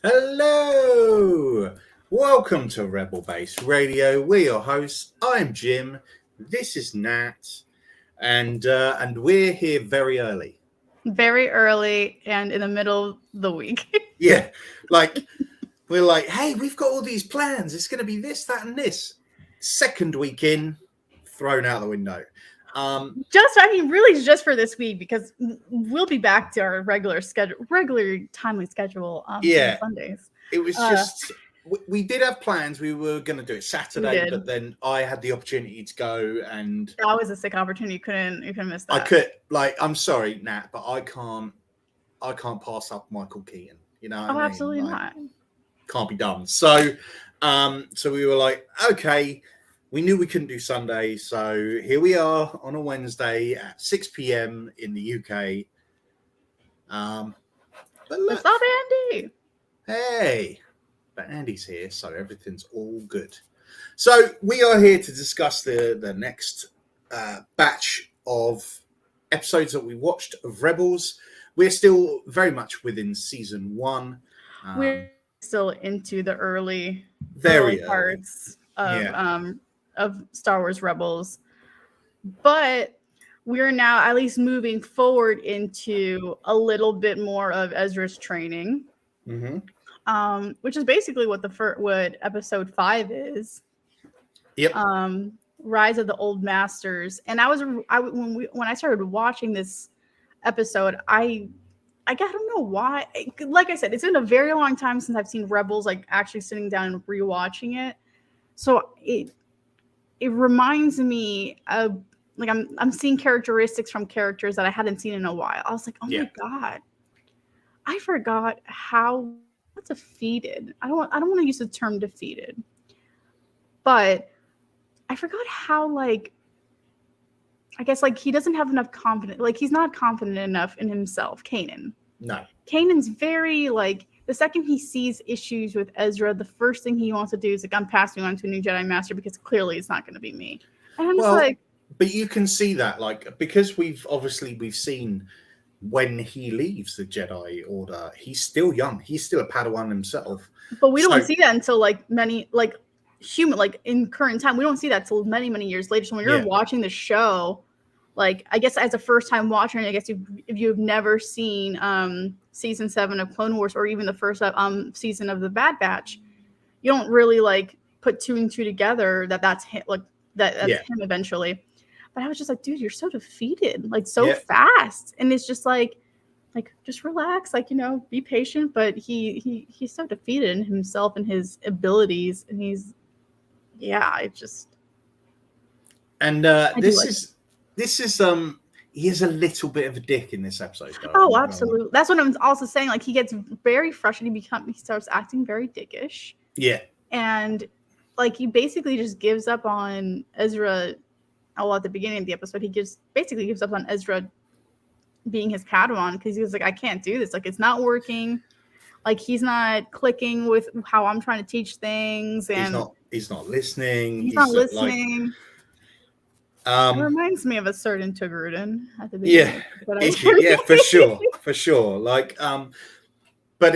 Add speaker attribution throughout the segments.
Speaker 1: Hello! Welcome to Rebel Base Radio. We're your hosts. I'm Jim. This is Nat, and we're here very early.
Speaker 2: Very early and in the middle of the week.
Speaker 1: Yeah, we're like, hey, we've got all these plans. It's going to be this, that, and this. Second week in, thrown out the window.
Speaker 2: Really just for this week because we'll be back to our regular timely schedule on Sundays.
Speaker 1: It was just we did have plans. We were going to do it Saturday, but then I had the opportunity to go, and
Speaker 2: that was a sick opportunity. You couldn't miss that.
Speaker 1: I could I'm sorry, Nat, but I can't pass up Michael Keaton. You know?
Speaker 2: Oh, absolutely not.
Speaker 1: Can't be done. So we were like, okay. We knew we couldn't do Sunday, so here we are on a Wednesday at 6 p.m. in the UK. But look,
Speaker 2: what's up, Andy?
Speaker 1: Hey, but Andy's here, so everything's all good. So we are here to discuss the next batch of episodes that we watched of Rebels. We're still very much within season 1.
Speaker 2: We're still into the early parts of Star Wars Rebels, but we're now at least moving forward into a little bit more of Ezra's training, which is basically what what episode 5 is.
Speaker 1: Yep.
Speaker 2: Rise of the Old Masters. And when I started watching this episode, I don't know why. Like I said, it's been a very long time since I've seen Rebels, like actually sitting down and rewatching it. So it reminds me of, like, I'm seeing characteristics from characters that I hadn't seen in a while. I was like, oh my God, I forgot how defeated. I don't want to use the term defeated, but I forgot how, like, I guess, like, he doesn't have enough confidence. Like, he's not confident enough in himself, Kanan.
Speaker 1: No.
Speaker 2: Kanan's very, like, the second he sees issues with Ezra, the first thing he wants to do is, like, I'm passing on to a new Jedi Master because clearly it's not going to be me. And I'm just like...
Speaker 1: But you can see that, like, because we've seen when he leaves the Jedi Order, he's still young. He's still a Padawan himself.
Speaker 2: But we don't see that until, like, in current time. We don't see that until many, many years later. So when you're watching the show, like, I guess as a first-time watcher, and I guess if you've never seen season 7 of Clone Wars or even the first season of The Bad Batch, you don't really, like, put 2 and 2 together that's him, like, that's him eventually. But I was just like, dude, you're so defeated, like, so fast. And it's just like, just relax, like, you know, be patient. But he's so defeated in himself and his abilities, and he's it just. And
Speaker 1: this is he is a little bit of a dick in this episode, though.
Speaker 2: Oh, absolutely. That's what I'm also saying. Like, he gets very frustrated. He starts acting very dickish.
Speaker 1: Yeah.
Speaker 2: And, like, he basically just gives up on Ezra. Well, at the beginning of the episode, he basically gives up on Ezra being his Padawan because he was like, I can't do this. Like, it's not working. Like, he's not clicking with how I'm trying to teach things. And
Speaker 1: he's not listening.
Speaker 2: He's not listening. It reminds me of a certain Togrutan at the beginning.
Speaker 1: For sure. Like, but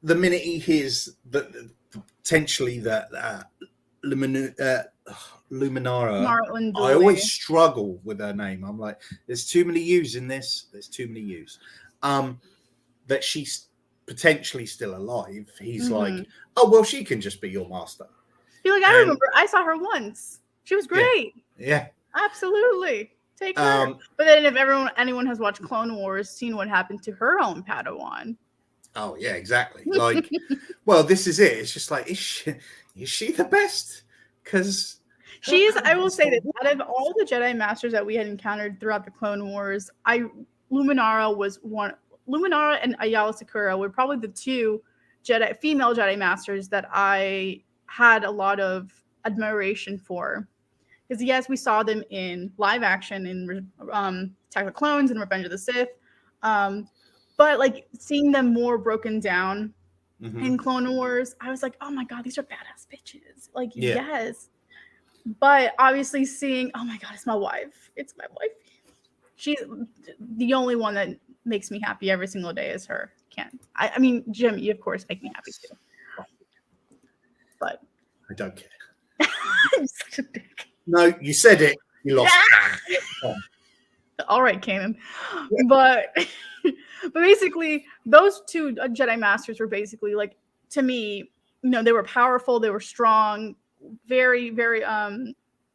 Speaker 1: the minute he hears that potentially that Luminara, I always struggle with her name. I'm like, there's too many U's in this. There's too many U's. That she's potentially still alive. He's like, oh, well, she can just be your master.
Speaker 2: You're like, I remember I saw her once. She was great.
Speaker 1: Yeah.
Speaker 2: Absolutely. Take her. But then if anyone has watched Clone Wars, seen what happened to her own Padawan.
Speaker 1: Oh, yeah, exactly. Like, well, this is it. It's just like, is she the best? Because
Speaker 2: she is. I will say that out of all the Jedi Masters that we had encountered throughout the Clone Wars, Luminara was one. Luminara and Ayala Secura were probably the 2 female Jedi Masters that I had a lot of admiration for. Because, yes, we saw them in live action in Attack of the Clones and Revenge of the Sith. But, like, seeing them more broken down in Clone Wars, I was like, oh, my God, these are badass bitches. Like, yes. But obviously seeing, oh, my God, it's my wife. It's my wife. She's the only one that makes me happy every single day is her. I mean, Jim, you of course make me happy too. But
Speaker 1: I don't care.
Speaker 2: I'm such a dick.
Speaker 1: No, you said it. You lost.
Speaker 2: All right, Kanan. But basically, those two Jedi Masters were basically like, to me, they were powerful, they were strong, very, very,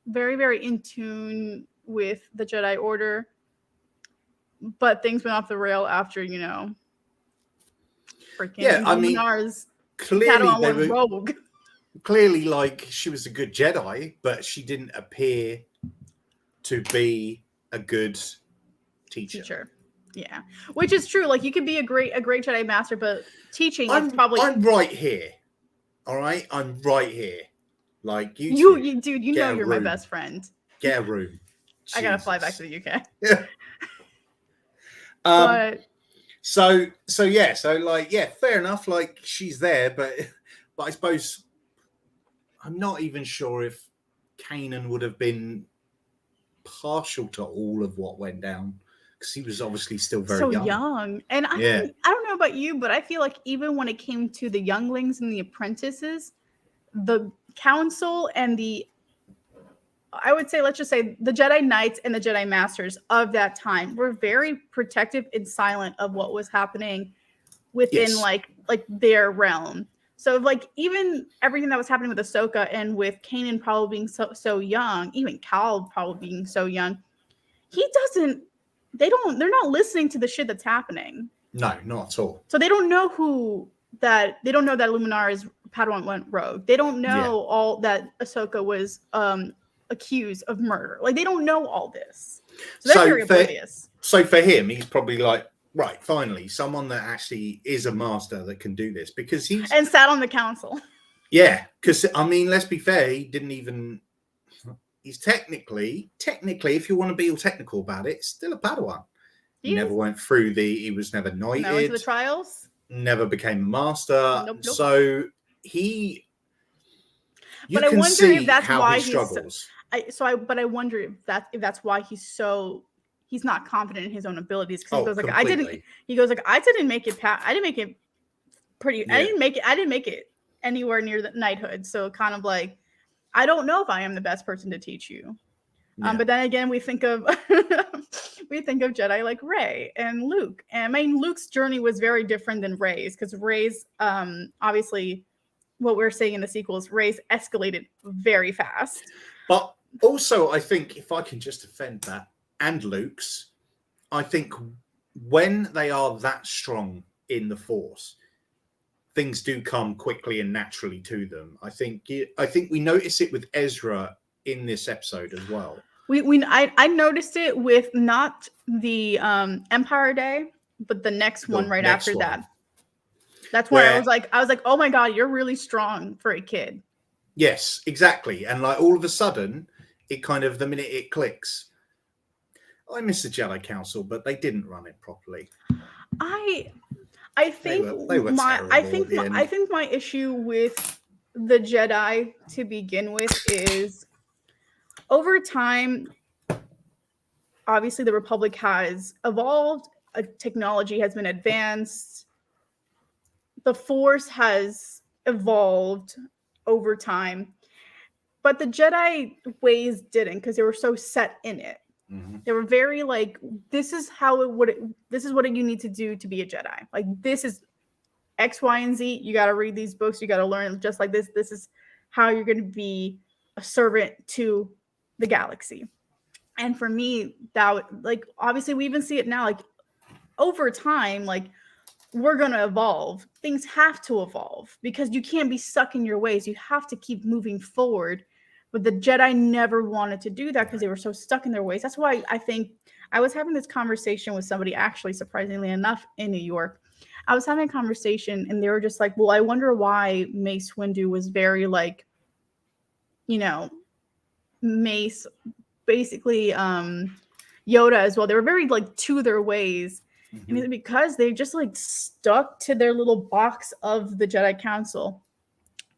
Speaker 2: very in tune with the Jedi Order. But things went off the rail after, freaking Luminar's
Speaker 1: clearly they were
Speaker 2: rogue.
Speaker 1: Clearly, like, she was a good Jedi, but she didn't appear to be a good teacher.
Speaker 2: Yeah, which is true. Like, you could be a great Jedi Master, but teaching is probably.
Speaker 1: I'm right here. All right, I'm right here. Like dude,
Speaker 2: you're my best friend.
Speaker 1: Get a room.
Speaker 2: I gotta fly back to the UK.
Speaker 1: Yeah.
Speaker 2: But
Speaker 1: so fair enough. Like, she's there, but I suppose I'm not even sure if Kanan would have been partial to all of what went down, because he was obviously still very young.
Speaker 2: And I don't know about you, but I feel like even when it came to the younglings and the apprentices, the council and I would say, let's just say, the Jedi Knights and the Jedi Masters of that time were very protective and silent of what was happening within like their realm. So like, even everything that was happening with Ahsoka and with Kanan probably being so young, even Cal probably being so young, they're not listening to the shit that's happening.
Speaker 1: No, not at all.
Speaker 2: So they don't know that Luminar's Padawan went rogue. They don't know all that Ahsoka was accused of murder. Like, they don't know all this. So they're very oblivious.
Speaker 1: So for him, he's probably like, right, finally, someone that actually is a master that can do this, because
Speaker 2: and sat on the council.
Speaker 1: Yeah, because I mean, let's be fair, he's technically, if you want to be all technical about it, still a Padawan. He never went through he was never knighted.
Speaker 2: Never went to the trials.
Speaker 1: Never became a master.
Speaker 2: Nope.
Speaker 1: So you can see if that's how he struggles.
Speaker 2: But I wonder if that's why he's not confident in his own abilities, because he goes like, I didn't make it past. I didn't make it pretty. Yeah. I didn't make it anywhere near the knighthood. So kind of like, I don't know if I am the best person to teach you. Yeah. But then again, we think of Jedi like Rey and Luke. And I mean, Luke's journey was very different than Rey's, because Rey's obviously, what we're saying in the sequels, Rey's escalated very fast.
Speaker 1: But also, I think, if I can just defend that, and Luke's, I think when they are that strong in the Force, things do come quickly and naturally to them. I think we notice it with Ezra in this episode as well.
Speaker 2: I noticed it with not the Empire Day, but the next one right after that. That's where I was like, oh my God, you're really strong for a kid.
Speaker 1: Yes, exactly. And like, all of a sudden, it kind of, the minute it clicks, I miss the Jedi Council, but they didn't run it properly.
Speaker 2: I think my issue with the Jedi to begin with is, over time, obviously the Republic has evolved, technology has been advanced, the Force has evolved over time, but the Jedi ways didn't, because they were so set in it. Mm-hmm. They were very like, this is what you need to do to be a Jedi. Like, this is X, Y, and Z. You got to read these books. You got to learn just like this. This is how you're going to be a servant to the galaxy. And for me, that, like, obviously we even see it now, like, over time, like, we're going to evolve. Things have to evolve, because you can't be stuck in your ways. You have to keep moving forward. But the Jedi never wanted to do that, because they were so stuck in their ways. That's why I think I was having this conversation with somebody, actually, surprisingly enough, in New York. I was having a conversation, and they were just like, well, I wonder why Mace Windu was very, like, Mace, basically Yoda as well. They were very, like, to their ways. Mm-hmm. And it's because they just, like, stuck to their little box of the Jedi Council.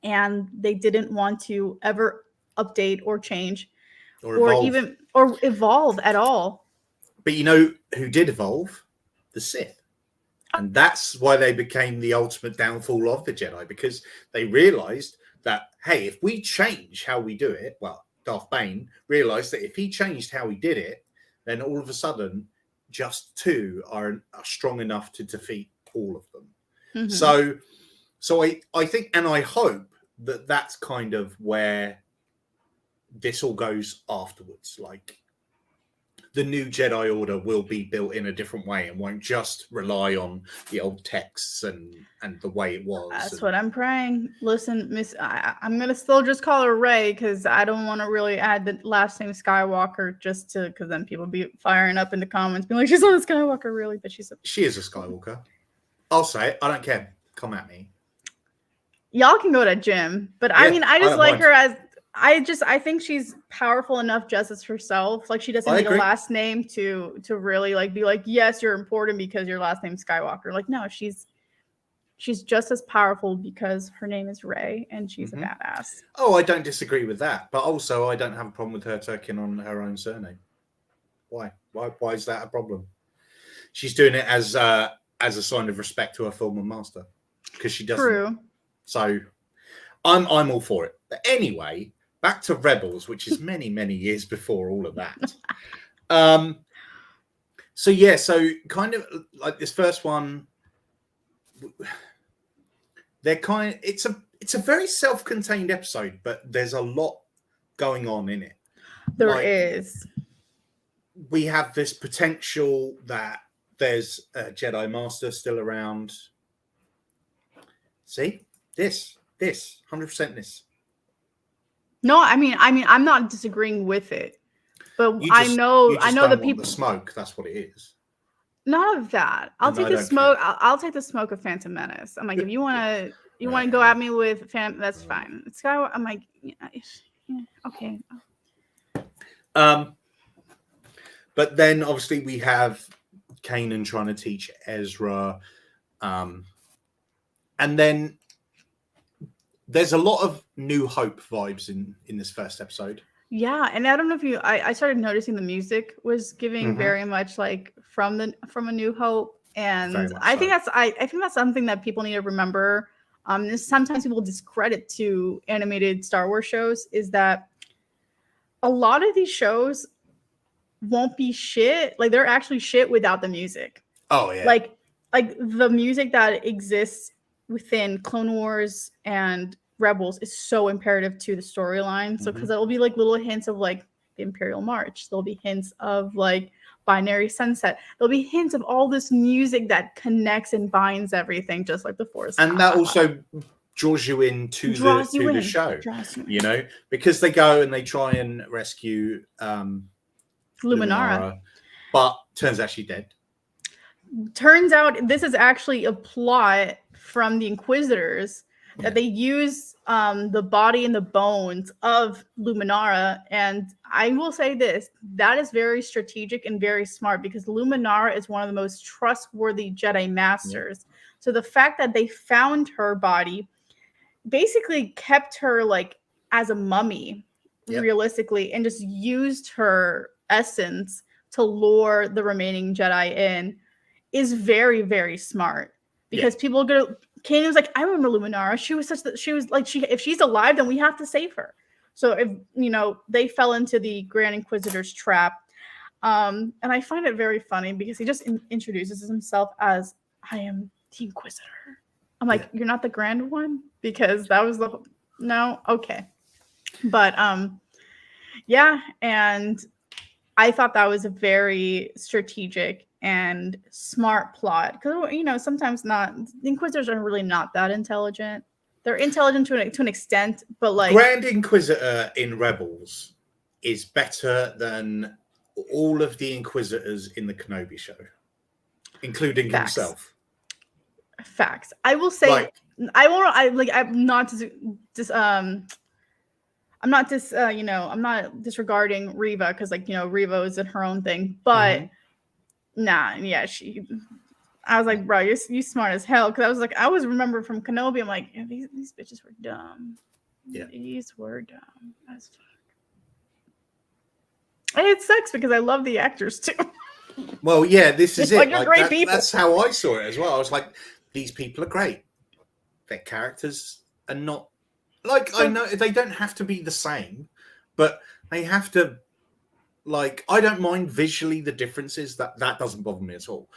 Speaker 2: And they didn't want to ever update or change or evolve at all.
Speaker 1: But you know who did evolve? the Sith. And that's why they became the ultimate downfall of the Jedi, because they realized that, hey, if we change how we do it, well, Darth Bane realized that if he changed how he did it, then all of a sudden, just two are strong enough to defeat all of them. Mm-hmm. So I think, and I hope that that's kind of where this all goes afterwards. Like, the new Jedi Order will be built in a different way and won't just rely on the old texts and the way it was.
Speaker 2: That's what I'm praying. Listen, Miss, I'm going to still just call her Rey, because I don't want to really add the last name Skywalker, just to, because then people be firing up in the comments, being like, she's not a Skywalker, really, but she is a
Speaker 1: Skywalker. I'll say it. I don't care. Come at me.
Speaker 2: Y'all can go to Jim, but yeah, I mean, I just like her as... I think she's powerful enough just as herself. Like, she doesn't need a last name to really like be like, yes, you're important because your last name's Skywalker. Like, no, she's just as powerful because her name is Rey and she's a badass.
Speaker 1: Oh, I don't disagree with that, but also I don't have a problem with her taking on her own surname. Why is that a problem? She's doing it as a sign of respect to her former master, because she doesn't.
Speaker 2: True.
Speaker 1: So I'm all for it. But anyway, back to Rebels, which is many, many years before all of that. So kind of like this first one, it's a very self-contained episode, but there's a lot going on in it.
Speaker 2: There is.
Speaker 1: We have this potential that there's a Jedi Master still around. See? This 100% this.
Speaker 2: No, I mean, I'm not disagreeing with it, but I know the people.
Speaker 1: The smoke. That's what it is.
Speaker 2: None of that. I'll take the smoke. I'll take the smoke of Phantom Menace. I'm like, if you want to go at me with Phantom, that's fine. It's Skywalker. I'm like, yeah, okay.
Speaker 1: But then obviously we have Kanan trying to teach Ezra, and then there's a lot of New Hope vibes in this first episode.
Speaker 2: Yeah, and I don't know if I started noticing the music was giving very much like from a New Hope, and I think that's something that people need to remember. Sometimes people discredit to animated Star Wars shows is that a lot of these shows won't be shit. Like, they're actually shit without the music.
Speaker 1: Oh yeah,
Speaker 2: like the music that exists within Clone Wars and Rebels is so imperative to the storyline. So, because there will be like little hints of like the Imperial March, there'll be hints of like Binary Sunset, there'll be hints of all this music that connects and binds everything, just like the Force.
Speaker 1: And that also draws you into the show, you know, because they go and they try and rescue Luminara, but turns out she's dead.
Speaker 2: Turns out this is actually a plot from the Inquisitors that they use the body and the bones of Luminara. And I will say this, that is very strategic and very smart, because Luminara is one of the most trustworthy Jedi Masters. So the fact that they found her body basically kept her like as a mummy, realistically, and just used her essence to lure the remaining Jedi in is very, very smart. Because people go, Kanan was like, I remember Luminara. If she's alive, then we have to save her. So if they fell into the Grand Inquisitor's trap. And I find it very funny because he just introduces himself as, I am the Inquisitor. I'm like, you're not the Grand One? Because that was no? Okay. But and I thought that was a very strategic and smart plot, because sometimes the Inquisitors are really not that intelligent. They're intelligent to an extent, but like
Speaker 1: Grand Inquisitor in Rebels is better than all of the Inquisitors in the Kenobi show, including himself.
Speaker 2: Facts. I will say, I'm not disregarding Reva, because Reva is in her own thing, but. I was like, bro, you smart as hell. Because I was remembering from Kenobi, I'm like, these bitches were dumb. Yeah. These were dumb as fuck. And it sucks because I love the actors too.
Speaker 1: Well, yeah, this is
Speaker 2: Like,
Speaker 1: it.
Speaker 2: you're
Speaker 1: Like
Speaker 2: great people.
Speaker 1: that's how I saw it as well. I was like, these people are great. Their characters are not like I know they don't have to be the same, but they have to. Like, I don't mind visually the differences. That doesn't bother me at all.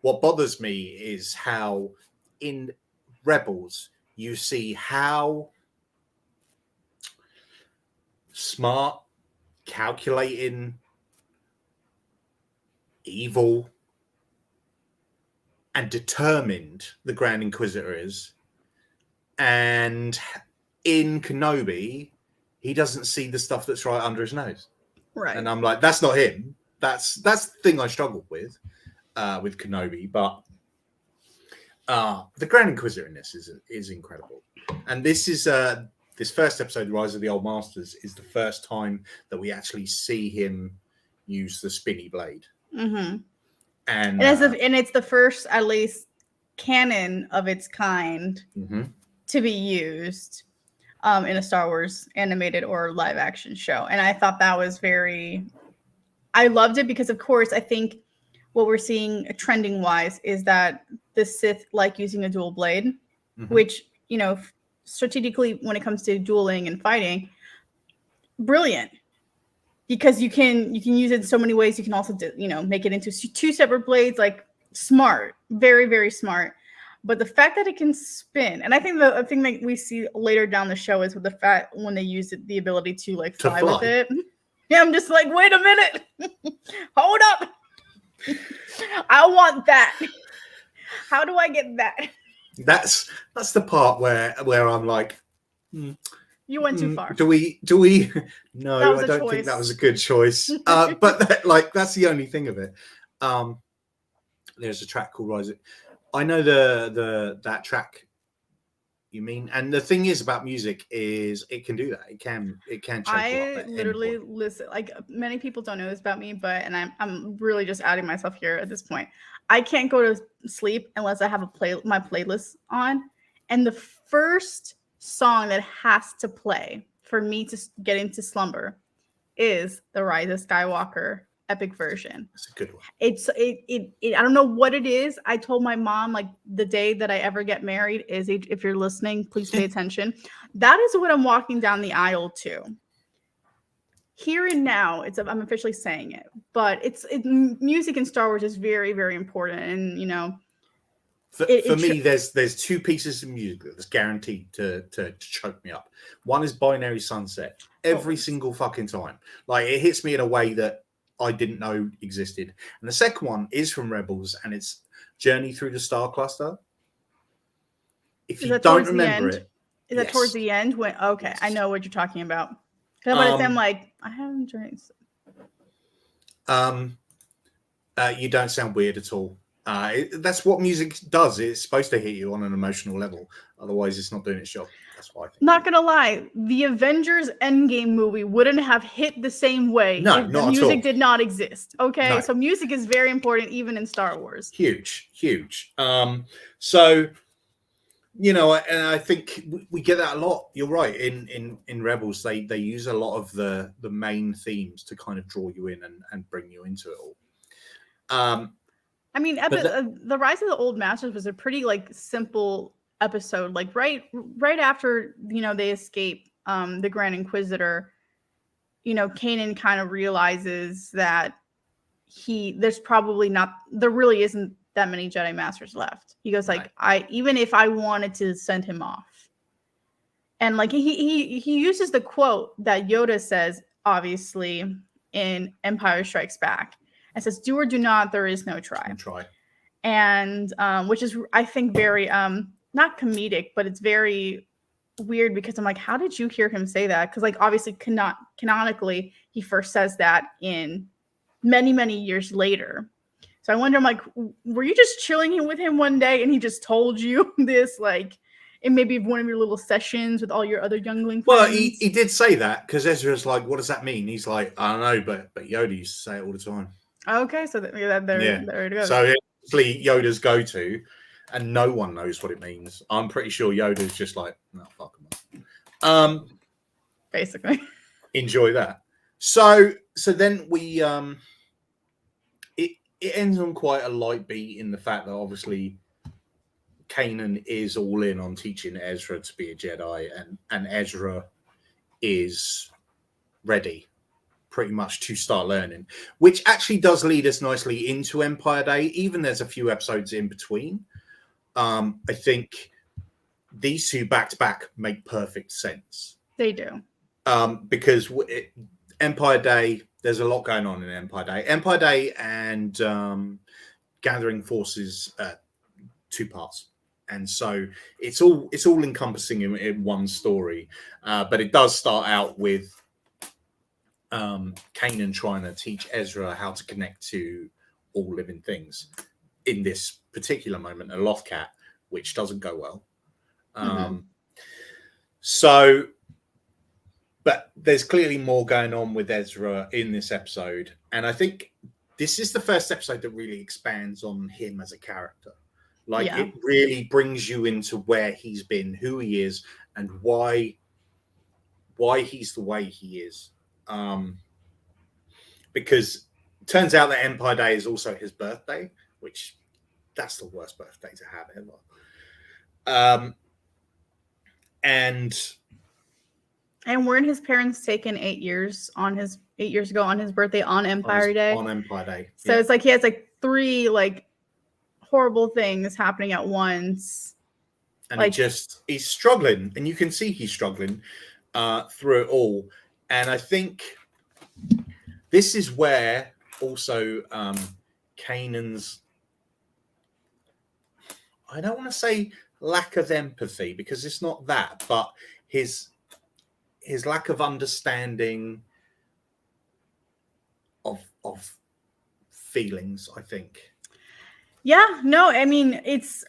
Speaker 1: What bothers me is how in Rebels you see how smart, calculating, evil, and determined the Grand Inquisitor is. And in Kenobi, he doesn't see the stuff that's right under his nose.
Speaker 2: Right.
Speaker 1: And I'm like, that's not him. That's the thing I struggled with Kenobi. But the Grand Inquisitor in this is incredible. And this is this first episode, Rise of the Old Masters, is the first time that we actually see him use the spinny blade.
Speaker 2: Mm-hmm.
Speaker 1: And
Speaker 2: it's the first, at least, canon of its kind to be used in a Star Wars animated or live action show. And I thought that was I loved it because, of course, I think what we're seeing trending wise is that the Sith like using a dual blade, which, you know, strategically when it comes to dueling and fighting, brilliant. Because you can use it in so many ways. You can also, make it into two separate blades. Like, smart, very, very smart. But the fact that it can spin, and I think the thing that we see later down the show is with the fact when they use it, the ability to fly with it. Yeah, I'm just like, wait a minute, hold up, I want that. How do I get that?
Speaker 1: That's the part where I'm like.
Speaker 2: You went too far.
Speaker 1: Do we? No, I don't think that was a good choice. But that's the only thing of it. There's a track called Rise. I know that track you mean, and the thing is about music is it can do that. It can change.
Speaker 2: I literally listen. Like, many people don't know this about me, and I'm really just outing myself here at this point. I can't go to sleep unless I have my playlist on, and the first song that has to play for me to get into slumber is the Rise of Skywalker epic version.
Speaker 1: That's a good one.
Speaker 2: I don't know what it is. I told my mom, like, the day that I ever get married is, if you're listening, please pay attention. That is what I'm walking down the aisle to. Here and now, I'm officially saying it, but music in Star Wars is very, very important, and
Speaker 1: For me, there's two pieces of music that's guaranteed to choke me up. One is Binary Sunset. Every single fucking time. Like, it hits me in a way that I didn't know existed. And the second one is from Rebels, and it's Journey Through the Star Cluster. If you don't remember it.
Speaker 2: Is that towards the end? Okay, yes. I know what you're talking about. Because I'm like, I haven't journeyed.
Speaker 1: You don't sound weird at all. That's what music does. It's supposed to hit you on an emotional level. Otherwise, it's not doing its job. That's why I think.
Speaker 2: Not gonna lie, the Avengers Endgame movie wouldn't have hit the same way if the music did not exist. Okay, no. So music is very important, even in Star Wars.
Speaker 1: Huge. So, and I think we get that a lot. You're right. In Rebels, they use a lot of the main themes to kind of draw you in and bring you into it all.
Speaker 2: I mean, the Rise of the Old Masters was a pretty simple episode. Like right after they escape the Grand Inquisitor, Kanan kind of realizes that there really isn't that many Jedi Masters left. He goes even if I wanted to send him off, and he uses the quote that Yoda says, obviously, in Empire Strikes Back. It says, "Do or do not, there is no try." And which is, I think, very not comedic, but it's very weird because I'm like, how did you hear him say that? Because obviously canonically he first says that in many, many years later. So I wonder, I'm like, were you just chilling with him one day and he just told you this, in maybe one of your little sessions with all your other youngling friends?
Speaker 1: Well, he did say that because Ezra's like, what does that mean? He's like, I don't know, but Yoda used to say it all the time.
Speaker 2: Okay, so there it goes.
Speaker 1: So it's actually Yoda's go-to, and no one knows what it means. I'm pretty sure Yoda's just like, no, fuck him.
Speaker 2: Basically.
Speaker 1: Enjoy that. So then we it ends on quite a light beat in the fact that obviously Kanan is all in on teaching Ezra to be a Jedi, and Ezra is ready pretty much to start learning, which actually does lead us nicely into Empire Day. Even there's a few episodes in between. I think these two back to back make perfect sense.
Speaker 2: They do.
Speaker 1: Because Empire Day, there's a lot going on in Empire Day. Empire Day and Gathering Forces, 2 parts. And so it's all encompassing in one story. But it does start out with Kanan trying to teach Ezra how to connect to all living things. In this particular moment, a Lothcat, which doesn't go well. So, but there's clearly more going on with Ezra in this episode. And I think this is the first episode that really expands on him as a character. Like, it really brings you into where he's been, who he is, and why he's the way he is. Because it turns out that Empire Day is also his birthday, which that's the worst birthday to have ever. And
Speaker 2: weren't his parents taken 8 years ago on his birthday on Empire Day?
Speaker 1: On Empire Day.
Speaker 2: So it's like he has like 3 like horrible things happening at once.
Speaker 1: And like, he's struggling, and you can see he's struggling through it all. And I think this is where also Kanan's, I don't want to say lack of empathy, because it's not that, but his lack of understanding of feelings, I think.
Speaker 2: Yeah, no, I mean, it's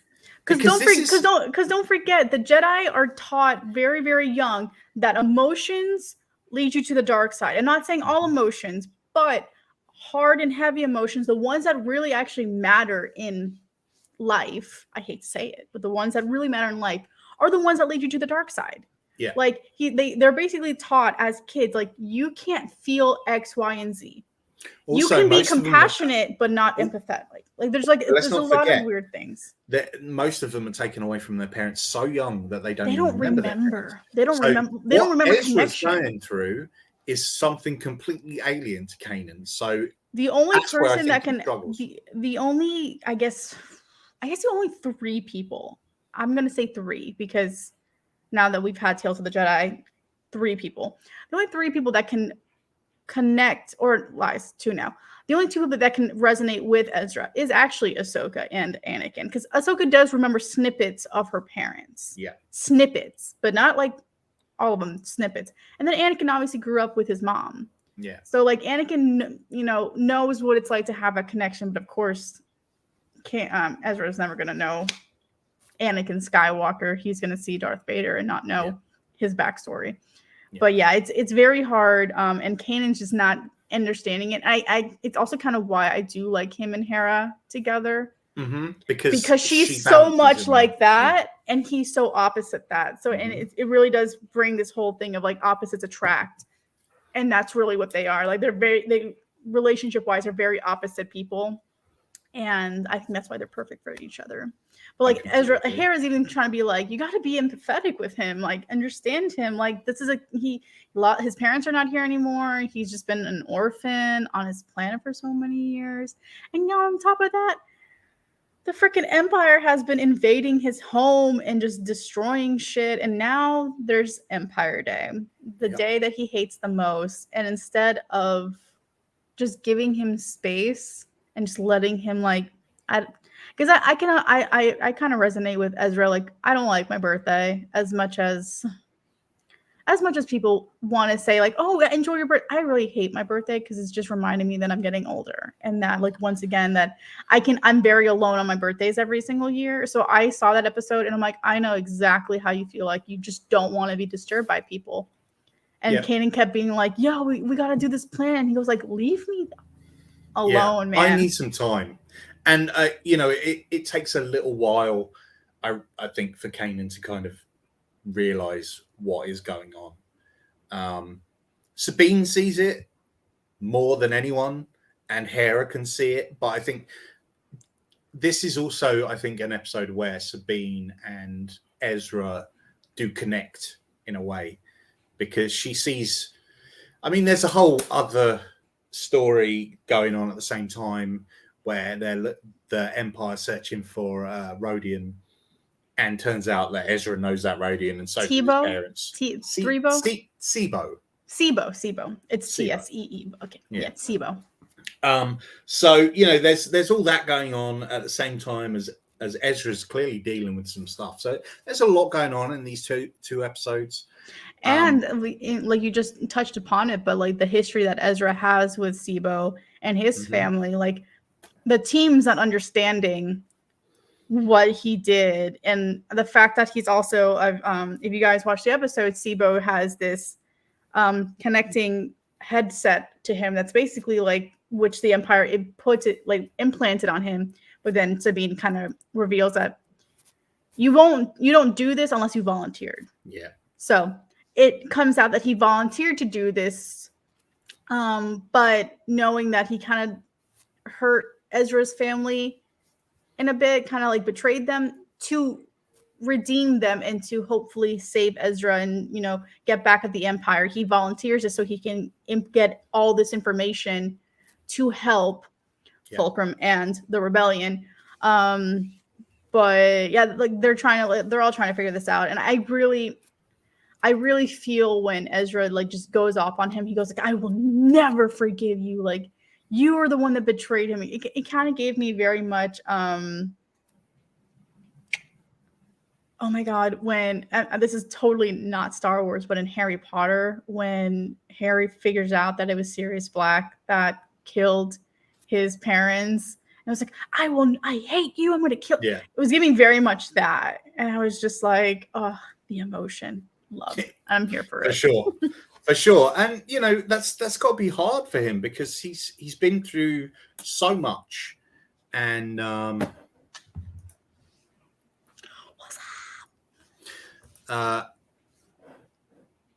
Speaker 2: because don't forget, the Jedi are taught very, very young that emotions lead you to the dark side. I'm not saying all emotions, but hard and heavy emotions, the ones that really actually matter in life, I hate to say it, but the ones that really matter in life are the ones that lead you to the dark side.
Speaker 1: Yeah.
Speaker 2: Like they're basically taught as kids, like, you can't feel X, Y, and Z. Also, you can be compassionate, but not empathetic. Like there's a lot of weird things.
Speaker 1: That most of them are taken away from their parents so young that they don't
Speaker 2: remember. They don't remember connection.
Speaker 1: Going through is something completely alien to Kanan. So
Speaker 2: the only person that can the only I guess the only 3 people. I'm gonna say 3 because now that we've had Tales of the Jedi, 3 people. The only 3 people that can connect, or lies, 2 now. The only 2 people that can resonate with Ezra is actually Ahsoka and Anakin, because Ahsoka does remember snippets of her parents.
Speaker 1: Yeah.
Speaker 2: Snippets, but not like all of them, snippets. And then Anakin obviously grew up with his mom.
Speaker 1: Yeah.
Speaker 2: So like Anakin, knows what it's like to have a connection, but of course, Ezra's never going to know Anakin Skywalker. He's going to see Darth Vader and not know his backstory. Yeah. But yeah, it's very hard, and Kanan's just not understanding it. It's also kind of why I do like him and Hera together, because she's so much like that, and he's so opposite that. So and it really does bring this whole thing of like opposites attract, and that's really what they are. Like they relationship wise are very opposite people, and I think that's why they're perfect for each other. But like Hera's even trying to be like, you got to be empathetic with him, like understand him. Like this is his parents are not here anymore. He's just been an orphan on his planet for so many years. And now on top of that, the freaking Empire has been invading his home and just destroying shit. And now there's Empire Day, the day that he hates the most. And instead of just giving him space and just letting him because I kind of resonate with Ezra. Like, I don't like my birthday as much as people want to say like, oh, enjoy your birthday. I really hate my birthday because it's just reminding me that I'm getting older, and that like once again that I'm very alone on my birthdays every single year. So I saw that episode and I'm like, I know exactly how you feel. Like you just don't want to be disturbed by people. And Kanan kept being like, yo, we got to do this plan. He goes like, leave me alone, man.
Speaker 1: I need some time. And, it takes a little while, I think, for Kanan to kind of realize what is going on. Sabine sees it more than anyone. and Hera can see it. But I think this is also, I think, an episode where Sabine and Ezra do connect in a way, because she sees, I mean, there's a whole other story going on at the same time where the Empire searching for Rodian, and turns out that Ezra knows that Rodian, and so do his parents. Sibo.
Speaker 2: It's
Speaker 1: Sibo.
Speaker 2: Tsee. Okay, yeah, Sibo.
Speaker 1: So you know, there's all that going on at the same time as Ezra's clearly dealing with some stuff. So there's a lot going on in these two episodes.
Speaker 2: And like you just touched upon it, but like the history that Ezra has with Sibo and his family, like the team's not understanding what he did, and the fact that he's also, if you guys watch the episode, Sibo has this connecting headset to him that's basically like, which the Empire implanted on him, but then Sabine kind of reveals that you don't do this unless you volunteered.
Speaker 1: Yeah.
Speaker 2: So it comes out that he volunteered to do this, but knowing that he kind of hurt Ezra's family in a bit, kind of like betrayed them, to redeem them and to hopefully save Ezra and, you know, get back at the Empire. He volunteers just so he can get all this information to help Fulcrum and the rebellion. But yeah, like they're all trying to figure this out. And I really feel when Ezra like just goes off on him, he goes like, I will never forgive you. Like, you were the one that betrayed him. It kind of gave me very much, oh my God, when, this is totally not Star Wars, but in Harry Potter, when Harry figures out that it was Sirius Black that killed his parents, and I was like, I hate you, I'm going to kill. Yeah. It was giving very much that. And I was just like, oh, the emotion, love. I'm here for it.
Speaker 1: For sure. For sure. And, you know, that's got to be hard for him, because he's been through so much. And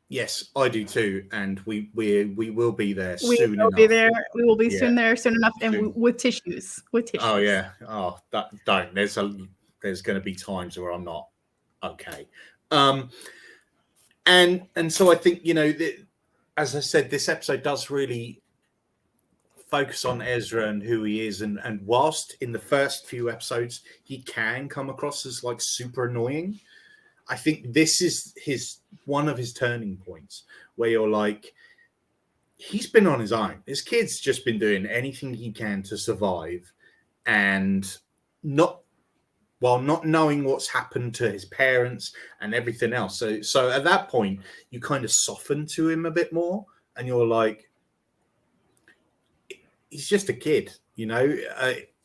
Speaker 1: yes, I do too. And we will be there soon enough.
Speaker 2: We will be soon there soon enough, and with tissues.
Speaker 1: Oh yeah. Oh, don't. There's going to be times where I'm not okay. And so I think, you know, as I said, this episode does really focus on Ezra and who he is. And whilst in the first few episodes, he can come across as like super annoying, I think this is one of his turning points where you're like, he's been on his own. This kid's just been doing anything he can to survive, and not knowing what's happened to his parents and everything else. So at that point, you kind of soften to him a bit more, and you're like, he's just a kid, you know.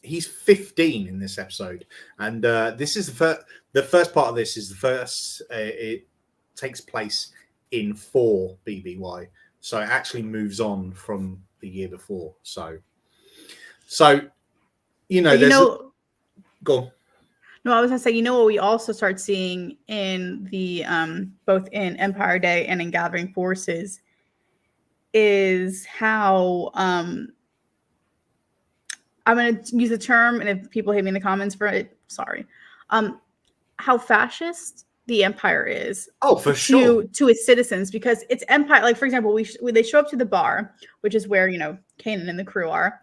Speaker 1: He's 15 in this episode, and this is the first part of this is the first. It takes place in 4 BBY, so it actually moves on from the year before. So you know, go on.
Speaker 2: No, I was gonna say, you know what we also start seeing in the both in Empire Day and in Gathering Forces is how I'm gonna use the term, and if people hate me in the comments for it, sorry. How fascist the Empire is.
Speaker 1: Oh, for sure.
Speaker 2: To its citizens, because it's Empire. Like, for example, they show up to the bar, which is where, you know, Kanan and the crew are,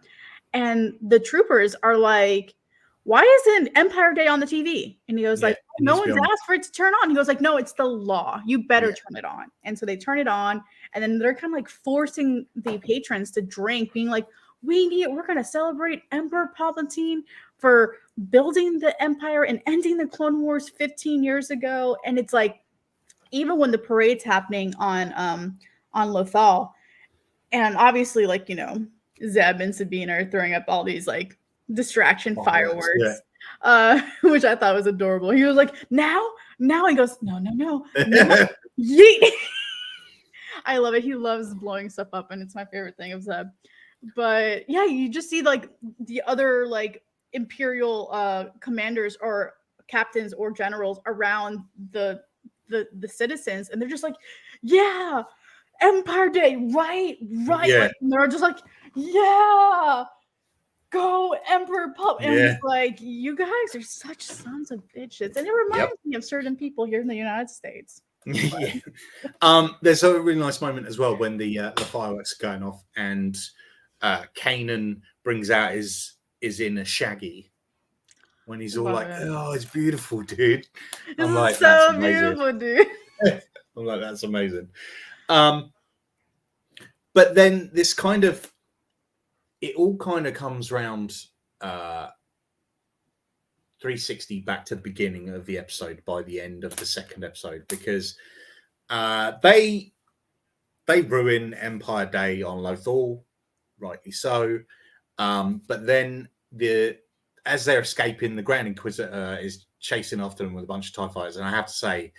Speaker 2: and the troopers are like, why isn't Empire Day on the TV? And he goes like, no one's asked for it to turn on. He goes like, no, it's the law. You better turn it on. And so they turn it on, and then they're kind of like forcing the patrons to drink, being like, we're going to celebrate Emperor Palpatine for building the Empire and ending the Clone Wars 15 years ago. And it's like, even when the parade's happening on Lothal, and obviously, like, you know, Zeb and Sabine are throwing up all these like distraction fireworks, which I thought was adorable. He was like, now he goes, no. Yeet. I love it. He loves blowing stuff up, and it's my favorite thing of Zeb. But yeah, you just see like the other like Imperial commanders or captains or generals around the citizens, and they're just like, yeah, Empire Day, right.
Speaker 1: Yeah.
Speaker 2: Like, and they're just like, yeah. go, Emperor Pup. And
Speaker 1: Yeah.
Speaker 2: it's like, you guys are such sons of bitches. And it reminds me of certain people here in the United States.
Speaker 1: Yeah. There's a really nice moment as well when the fireworks are going off and Kanan brings out his inner Shaggy when he's all like, "Oh, it's beautiful, dude." I'm like,
Speaker 2: so
Speaker 1: "That's
Speaker 2: beautiful, dude."
Speaker 1: I'm like, "That's amazing." But then this kind of, it all kind of comes round 360 back to the beginning of the episode by the end of the second episode, because they ruin Empire Day on Lothal, rightly so. But then as they're escaping, the Grand Inquisitor is chasing after them with a bunch of TIE fighters. And I have to say,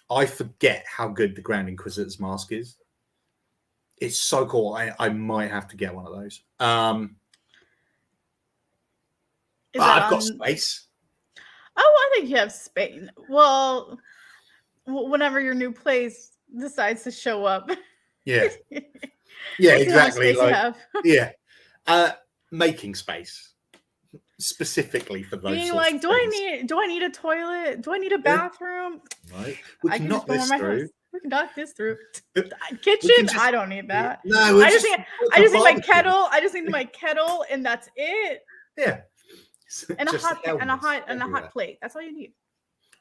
Speaker 1: I forget how good the Grand Inquisitor's mask is. It's so cool. I might have to get one of those. I've got space.
Speaker 2: Oh, I think you have space. Well, whenever your new place decides to show up.
Speaker 1: Yeah. Yeah, exactly. Like, yeah. Making space. Specifically for those.
Speaker 2: Being like, do I need a toilet? Do I need a bathroom?
Speaker 1: Right. We can knock this through.
Speaker 2: We can knock this through. Kitchen? I don't need that.
Speaker 1: No,
Speaker 2: I just need my kettle. I just need my kettle, and that's it.
Speaker 1: Yeah.
Speaker 2: And a hot plate. That's all you need.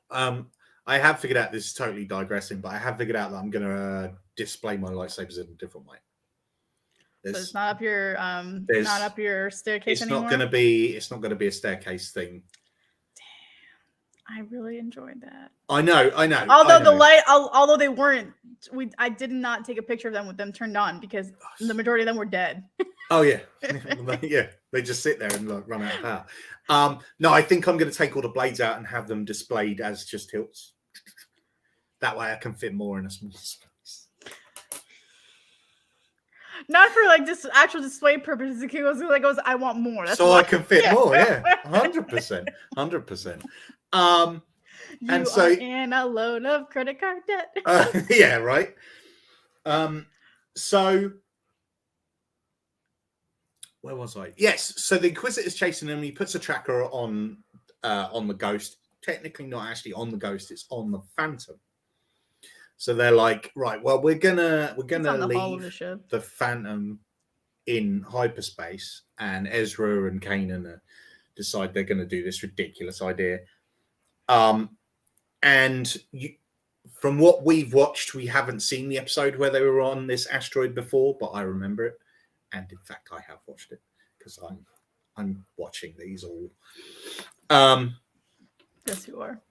Speaker 1: I have figured out, this is totally digressing, but I have figured out that I'm gonna display my lightsabers in a different way.
Speaker 2: So it's not up your staircase anymore.
Speaker 1: It's not gonna be a staircase thing.
Speaker 2: Damn, I really enjoyed that.
Speaker 1: I know.
Speaker 2: Although they weren't, I did not take a picture of them with them turned on because the majority of them were dead.
Speaker 1: Oh yeah, yeah. They just sit there and run out of power. No, I think I'm going to take all the blades out and have them displayed as just hilts. That way, I can fit more in a small space.
Speaker 2: Not for like just actual display purposes. It goes, I want more.
Speaker 1: That's so I can fit more. Yeah, 100%, 100%.
Speaker 2: And so in a load of credit card debt.
Speaker 1: Yeah, right. So where was I? Yes. So the Inquisitor's chasing him. He puts a tracker on the Ghost. Technically, not actually on the Ghost. It's on the Phantom. So they're like, right. Well, we're gonna leave the Phantom in hyperspace, and Ezra and Kanan decide they're going to do this ridiculous idea. And from what we've watched, we haven't seen the episode where they were on this asteroid before, but I remember it. And in fact, I have watched it because I'm watching these all.
Speaker 2: Yes, you are.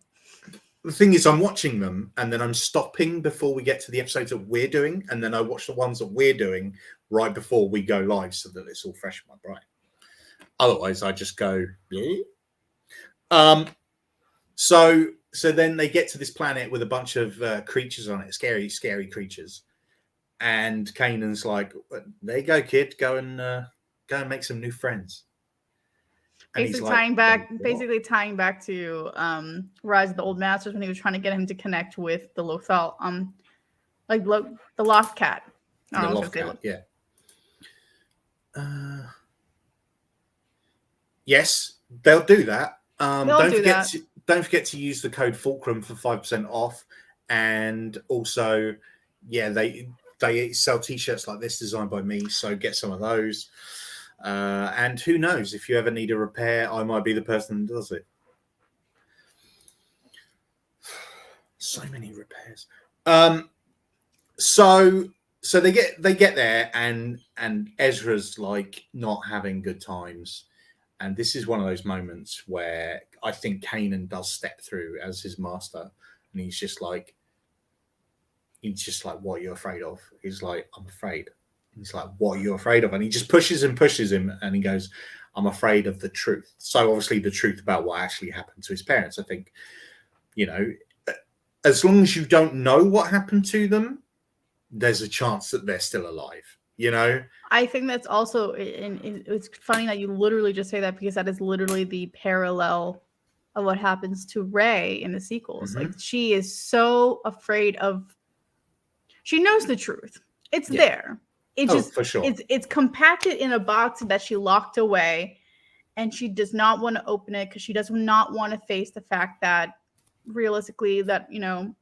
Speaker 1: The thing is, I'm watching them and then I'm stopping before we get to the episodes that we're doing, and then I watch the ones that we're doing right before we go live, so that it's all fresh in my brain. Otherwise, I just go. So then they get to this planet with a bunch of creatures on it, scary creatures. And Kanan's like, "There you go, kid. Go and make some new friends." And
Speaker 2: basically tying back to Rise of the Old Masters, when he was trying to get him to connect with the Lothal, the Lost Cat.
Speaker 1: The Lost Cat, yeah. Yes, they'll do that. Don't forget to use the code Fulcrum for 5% off, and also, yeah, they sell T-shirts like this designed by me, so get some of those. And who knows, if you ever need a repair, I might be the person that does it. So many repairs. So they get there, and Ezra's like not having good times. And this is one of those moments where I think Kanan does step through as his master, and he's just like, "What are you afraid of?" He's like, "I'm afraid." He's like, "What are you afraid of?" And he just pushes him, and he goes, "I'm afraid of the truth." So obviously the truth about what actually happened to his parents. I think, as long as you don't know what happened to them, there's a chance that they're still alive.
Speaker 2: I think that's also, and it's funny that you literally just say that, because that is literally the parallel of what happens to Rey in the sequels. Mm-hmm. Like, she is so afraid of, she knows the truth. It's there. It's just, for sure. It's compacted in a box that she locked away, and she does not want to open it because she does not want to face the fact that realistically that, you know,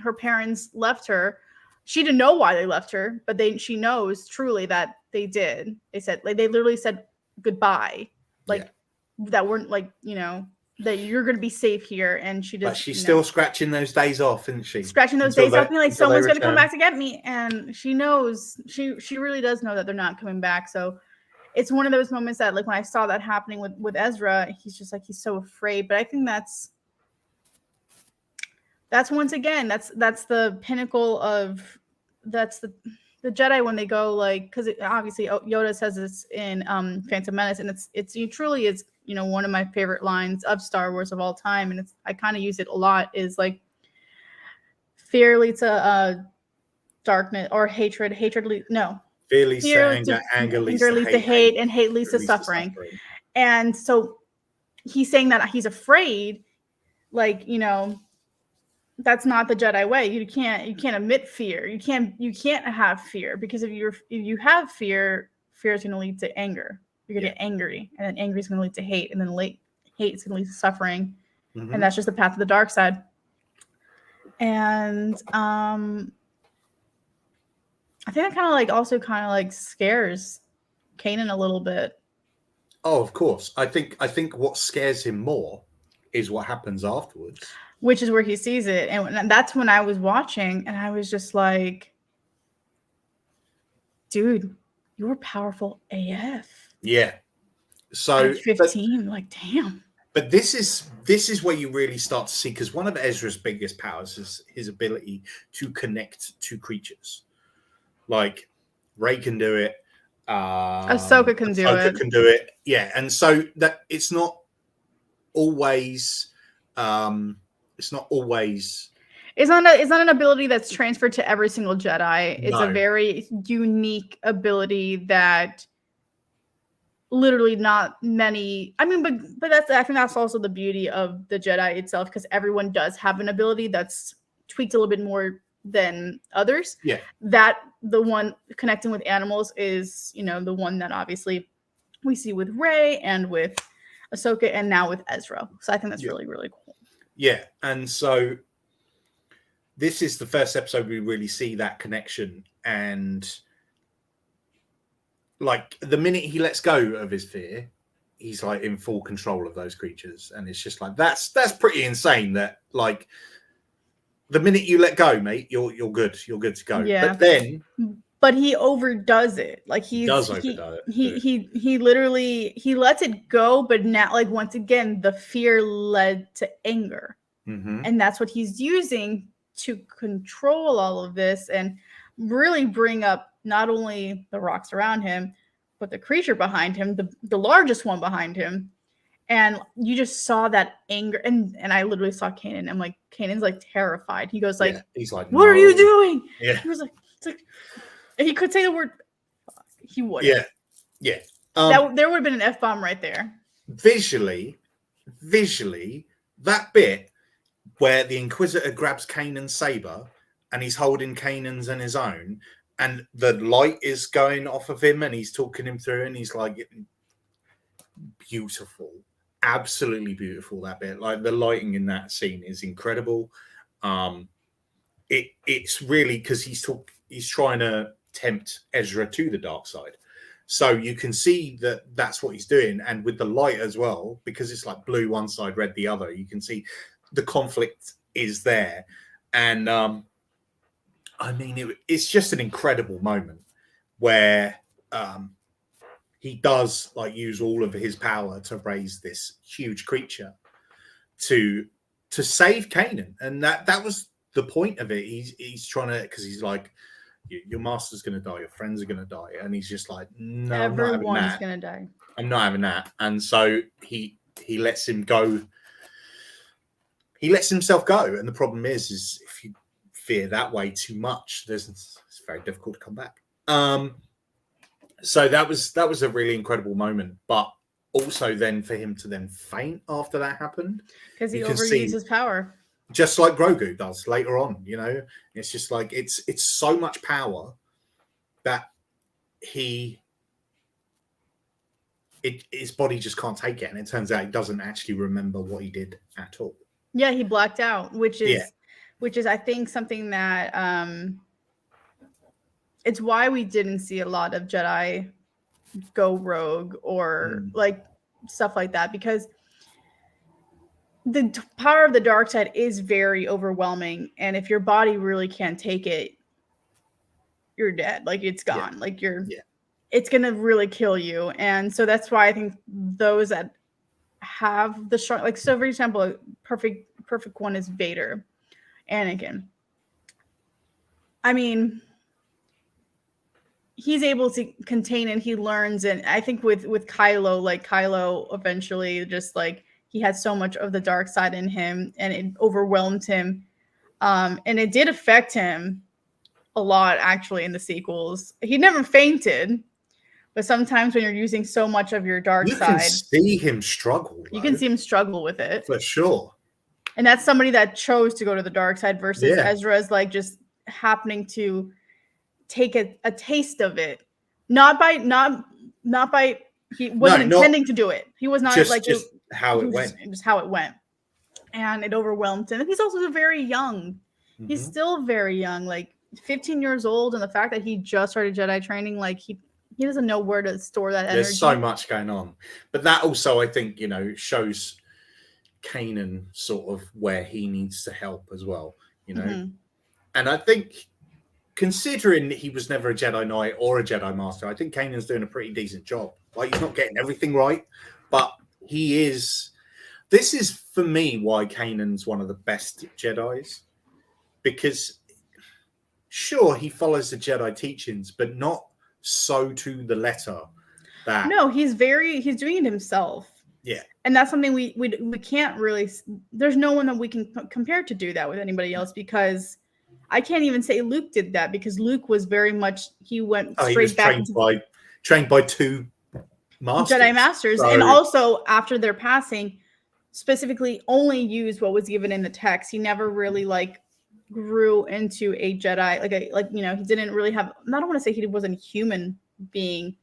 Speaker 2: her parents left her. She didn't know why they left her, but she knows truly that they did. They said, like, they literally said goodbye, like that weren't, like, you know, that you're going to be safe here. And she just,
Speaker 1: but she's still scratching those days off, isn't she?
Speaker 2: Scratching those days off, being like, someone's going to come back to get me. And she knows, she really does know that they're not coming back. So it's one of those moments that, like, when I saw that happening with Ezra, he's just like, he's so afraid. But I think that's once again, that's the pinnacle of, that's the Jedi when they go, like, because obviously Yoda says this in Phantom Menace, and it truly is, you know, one of my favorite lines of Star Wars of all time, and I kind of use it a lot, is like, fear leads to darkness, or hatred leads, no,
Speaker 1: fear leads to anger, anger leads to hate,
Speaker 2: and hate leads to suffering. And so he's saying that he's afraid, like, you know, that's not the Jedi way. You can't admit fear. You can't have fear, because if you have fear is going to lead to anger. You're going to get angry, and then angry is going to lead to hate, and then hate is going to lead to suffering, and that's just the path of the dark side. And I think that also scares Kanan a little bit.
Speaker 1: Oh, of course. I think what scares him more is what happens afterwards,
Speaker 2: which is where he sees it. And that's when I was watching, and I was just like, dude, you were powerful AF.
Speaker 1: Yeah. So
Speaker 2: at 15, damn.
Speaker 1: But this is where you really start to see, because one of Ezra's biggest powers is his ability to connect to creatures. Like, Rey can do it.
Speaker 2: Ahsoka can do it.
Speaker 1: Can do it. Yeah. And so that it's not always it's not an ability that's transferred to every single Jedi. It's a very unique ability that literally not many, I mean, but I think that's also the beauty of the Jedi itself, because everyone does have an ability that's tweaked a little bit more than others. Yeah.
Speaker 2: That the one connecting with animals is, you know, the one that obviously we see with Rey and with Ahsoka and now with Ezra. So I think that's really, really cool.
Speaker 1: Yeah. And so this is the first episode we really see that connection, and like the minute he lets go of his fear, he's like in full control of those creatures. And it's just like, that's pretty insane that, like, the minute you let go, mate, you're good. You're good to go.
Speaker 2: Yeah. But he overdoes it. Like he literally lets it go, but now, like, once again, the fear led to anger.
Speaker 1: Mm-hmm.
Speaker 2: And that's what he's using to control all of this and really bring up not only the rocks around him, but the creature behind him, the largest one behind him. And you just saw that anger. And I literally saw Kanan. I'm like, Kanan's like terrified. He goes like,
Speaker 1: he's like,
Speaker 2: what are you doing?
Speaker 1: Yeah.
Speaker 2: He was like, if he could say the word, he would.
Speaker 1: Yeah. Yeah.
Speaker 2: There would have been an F-bomb right there.
Speaker 1: Visually, that bit where the Inquisitor grabs Kanan's saber and he's holding Kanan's and his own, and the light is going off of him and he's talking him through, and he's like, beautiful, absolutely beautiful, that bit. Like, the lighting in that scene is incredible. It's really because he's trying to tempt Ezra to the dark side. So you can see that that's what he's doing. And with the light as well, because it's like blue one side, red the other, you can see the conflict is there. And I mean, it's just an incredible moment where he does like use all of his power to raise this huge creature to save Kanan. And that was the point of it. He's trying to, because he's like, your master's going to die, your friends are going to die. And he's just like, no,
Speaker 2: everyone's going to die.
Speaker 1: I'm not having that. And so he lets him go. He lets himself go. And the problem is if you fear that way too much, it's very difficult to come back. So that was a really incredible moment. But also then for him to then faint after that happened.
Speaker 2: Because he overused his power.
Speaker 1: Just like Grogu does later on, you know, it's just like it's so much power that he his body just can't take it, and it turns out he doesn't actually remember what he did at all.
Speaker 2: Yeah, he blacked out, which is I think something that it's why we didn't see a lot of Jedi go rogue or like stuff like that, because the power of the dark side is very overwhelming, and if your body really can't take it, you're dead. Like, it's gone. Like, it's gonna really kill you. And so that's why I think those that have the strong, like, so for example, a perfect one is Vader, Anakin. I mean, he's able to contain it. He learns, and I think with Kylo, like, Kylo eventually just, like, he had so much of the dark side in him, and it overwhelmed him, and it did affect him a lot, actually, in the sequels. He never fainted, but sometimes when you're using so much of your dark side,
Speaker 1: you can see him struggle.
Speaker 2: You can see him struggle with it,
Speaker 1: for sure.
Speaker 2: And that's somebody that chose to go to the dark side versus Ezra's, like, just happening to take a taste of it, not by he wasn't intending to do it. He was not
Speaker 1: just
Speaker 2: how it went. Just how it went, and it overwhelmed him. And he's also very young. He's still very young, like 15 years old, and the fact that he just started Jedi training, like, he doesn't know where to store that energy.
Speaker 1: There's so much going on, but that also, I think, shows Kanan sort of where he needs to help as well. And I think, considering he was never a Jedi Knight or a Jedi Master, I think Kanan's doing a pretty decent job. Like, he's not getting everything right, but he is. This is, for me, why Kanan's one of the best Jedis, because sure, he follows the Jedi teachings, but not so to the letter.
Speaker 2: No, he's doing it himself.
Speaker 1: Yeah,
Speaker 2: and that's something we can't really. There's no one that we can compare to do that with anybody else, because I can't even say Luke did that, because Luke was very much, he went straight back
Speaker 1: trained by two
Speaker 2: Jedi Masters, and also after their passing, specifically only used what was given in the text. He never really, like, grew into a Jedi, he didn't really have. I don't want to say he wasn't human being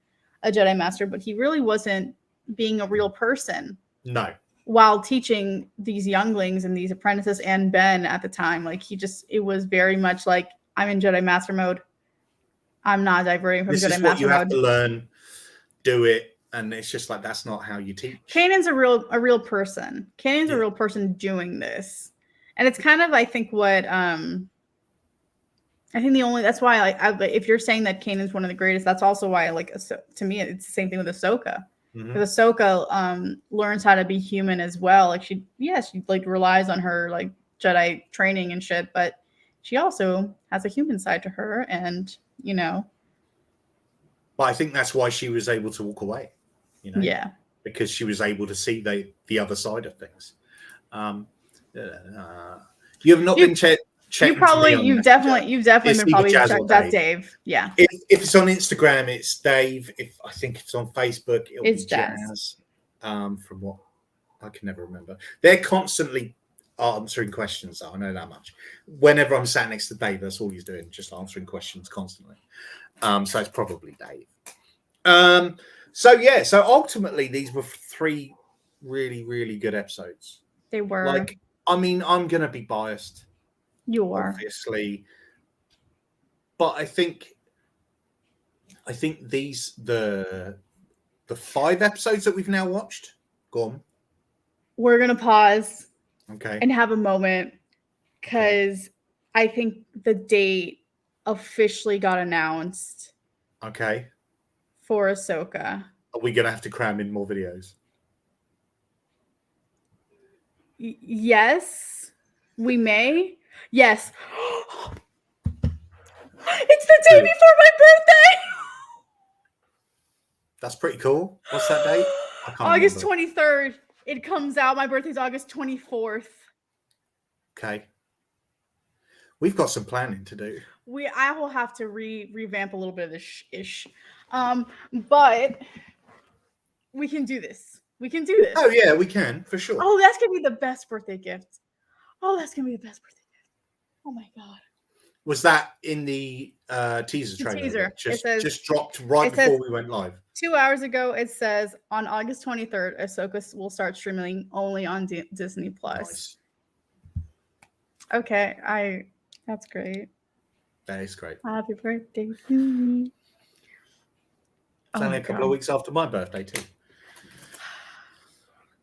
Speaker 2: a Jedi Master, but he really wasn't being a real person.
Speaker 1: No.
Speaker 2: While teaching these younglings and these apprentices and Ben at the time, like, it was very much like, I'm in Jedi Master mode. I'm not diverting from Jedi Master mode. This is what you have
Speaker 1: to learn, do it, and it's just like, that's not how you teach.
Speaker 2: Kanan's a real person. Kanan's a real person doing this, and it's kind of, I think, what I think that's why, if you're saying that Kanan's one of the greatest, that's also why, to me, it's the same thing with Ahsoka. Because Ahsoka learns how to be human as well. Like, she relies on her, like, Jedi training and shit, but she also has a human side to her, and
Speaker 1: But I think that's why she was able to walk away.
Speaker 2: Yeah.
Speaker 1: Because she was able to see the other side of things. You have not been checked.
Speaker 2: You've definitely been probably checked. That's Dave. Yeah.
Speaker 1: If it's on Instagram, it's Dave. If I think it's on Facebook, it's Jazz. From what I can never remember, they're constantly answering questions. I know that much. Whenever I'm sat next to Dave, that's all he's doing, just answering questions constantly. So it's probably Dave. So ultimately, these were 3 really, really good episodes.
Speaker 2: They were.
Speaker 1: Like, I mean, I'm gonna be biased.
Speaker 2: You are,
Speaker 1: obviously, but I think these the 5 episodes that we've now watched. Go on.
Speaker 2: We're gonna pause,
Speaker 1: okay,
Speaker 2: and have a moment, because I think the date officially got announced.
Speaker 1: Okay.
Speaker 2: For Ahsoka.
Speaker 1: Are we gonna have to cram in more videos?
Speaker 2: Yes, we may. Yes. It's the day before my birthday.
Speaker 1: That's pretty cool. What's that date?
Speaker 2: August 23rd. It comes out. My birthday's August 24th.
Speaker 1: Okay. We've got some planning to do.
Speaker 2: I will have to revamp a little bit of this ish. But we can do this. We can do this.
Speaker 1: Oh yeah, we can, for sure.
Speaker 2: Oh, that's gonna be the best birthday gift. Oh, that's gonna be the best birthday gift. Oh my god.
Speaker 1: Was that in the teaser trailer?
Speaker 2: Teaser.
Speaker 1: Just dropped right before we went live.
Speaker 2: 2 hours ago, it says on August 23rd, Ahsoka will start streaming only on Disney Plus.
Speaker 1: Nice.
Speaker 2: Okay, that's great.
Speaker 1: That is great.
Speaker 2: Happy birthday to me.
Speaker 1: It's only a couple of weeks after my birthday too.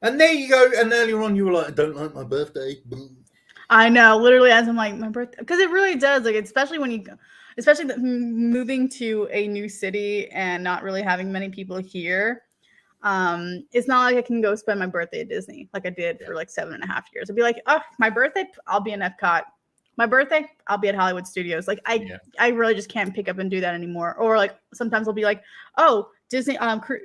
Speaker 1: And there you go. And earlier on, you were like, "I don't like my birthday."
Speaker 2: I know, literally, as I'm like, my birthday, because it really does, like, especially when you, especially moving to a new city and not really having many people here. It's not like I can go spend my birthday at Disney like I did for like 7.5 years. I'd be like, oh, my birthday, I'll be in Epcot. My birthday, I'll be at Hollywood Studios. Like I really just can't pick up and do that anymore. Or like sometimes I'll be like, oh, Disney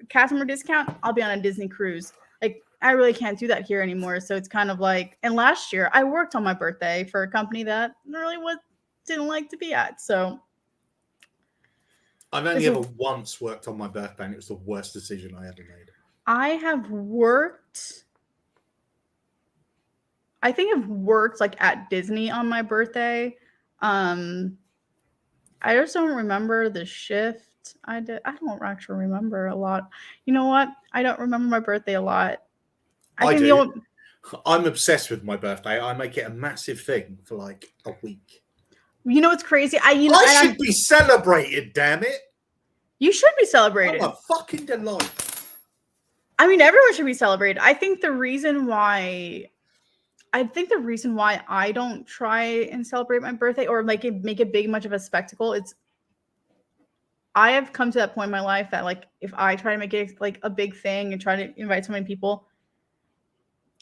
Speaker 2: cast member discount, I'll be on a Disney cruise. Like I really can't do that here anymore. So it's kind of like, and last year I worked on my birthday for a company that really didn't like to be at. So
Speaker 1: I've only ever once worked on my birthday, and it was the worst decision I ever made.
Speaker 2: I have worked. I think I've worked like at Disney on my birthday. I just don't remember the shift I did. I don't actually remember a lot. You know what? I don't remember my birthday a lot.
Speaker 1: I do. I'm obsessed with my birthday. I make it a massive thing for like a week.
Speaker 2: You know what's crazy? I
Speaker 1: should be celebrated, damn it.
Speaker 2: You should be celebrated.
Speaker 1: I'm a fucking delight.
Speaker 2: I mean, everyone should be celebrated. I think the reason why I don't try and celebrate my birthday or make it big much of a spectacle, it's I have come to that point in my life that like if I try to make it like a big thing and try to invite so many people,